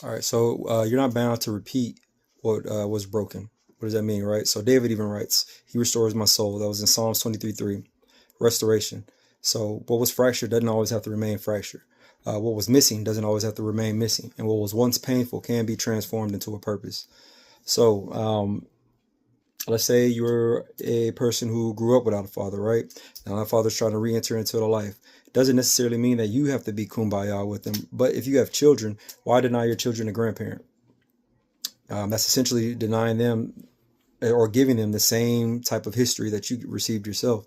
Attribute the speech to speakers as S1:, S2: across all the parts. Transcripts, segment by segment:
S1: All right, so you're not bound to repeat what was broken. What does that mean, right? So David even writes, "He restores my soul." That was in Psalms 23:3. Restoration. So what was fractured doesn't always have to remain fractured. What was missing doesn't always have to remain missing, and what was once painful can be transformed into a purpose. So let's say you're a person who grew up without a father, right? Now that father's trying to re-enter into the life. It doesn't necessarily mean that you have to be kumbaya with them, but if you have children, why deny your children a grandparent? That's essentially denying them or giving them the same type of history that you received yourself.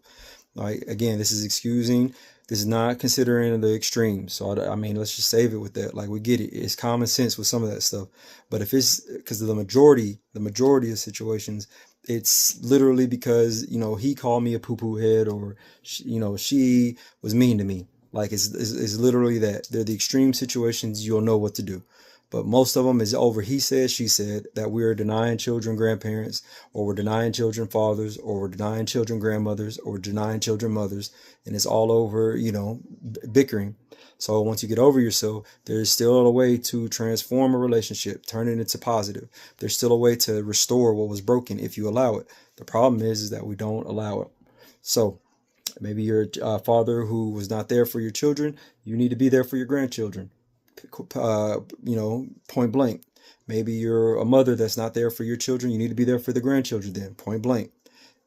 S1: Like, again, this is excusing. This is not considering the extremes. So I mean, let's just save it with that. Like, we get it. It's common sense with some of that stuff. But if it's because of the majority of situations, it's literally because he called me a poo poo head, or she was mean to me. Like, it's literally that. They're the extreme situations. You'll know what to do. But most of them is over he said, she said, that we're denying children grandparents, or we're denying children fathers, or we're denying children grandmothers, or we're denying children mothers. And it's all over, bickering. So once you get over yourself, there's still a way to transform a relationship, turn it into positive. There's still a way to restore what was broken if you allow it. The problem is that we don't allow it. So maybe you're a father who was not there for your children. You need to be there for your grandchildren. Point blank. Maybe you're a mother that's not there for your children. You need to be there for the grandchildren then, point blank.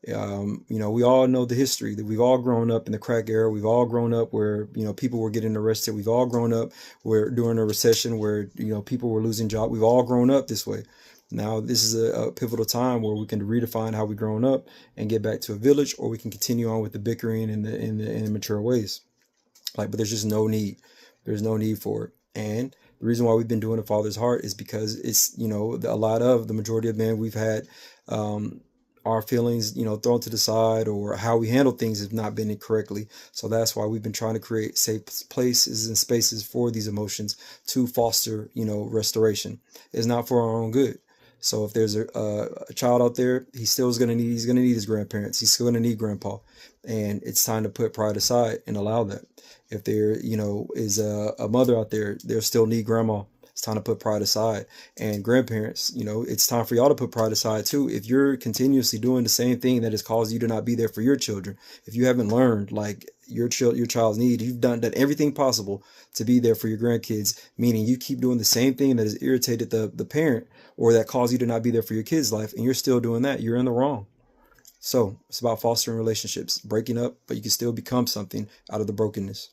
S1: We all know the history that we've all grown up in the crack era. We've all grown up where, people were getting arrested. We've all grown up where during a recession where, people were losing jobs. We've all grown up this way. Now, this is a pivotal time where we can redefine how we've grown up and get back to a village, or we can continue on with the bickering and the immature ways. But there's just no need. There's no need for it. And the reason why we've been doing a father's heart is because it's, a lot of the majority of men we've had our feelings, thrown to the side, or how we handle things have not been correctly. So that's why we've been trying to create safe places and spaces for these emotions to foster, restoration. It's not for our own good. So if there's a child out there, he's gonna need his grandparents. He's still gonna need grandpa, and it's time to put pride aside and allow that. If there, is a mother out there, they'll still need grandma. It's time to put pride aside. And grandparents, it's time for y'all to put pride aside too. If you're continuously doing the same thing that has caused you to not be there for your children, if you haven't learned like your child's need, you've done everything possible to be there for your grandkids, meaning you keep doing the same thing that has irritated the parent, or that caused you to not be there for your kids' life, and you're still doing that, you're in the wrong. So it's about fostering relationships, breaking up, but you can still become something out of the brokenness.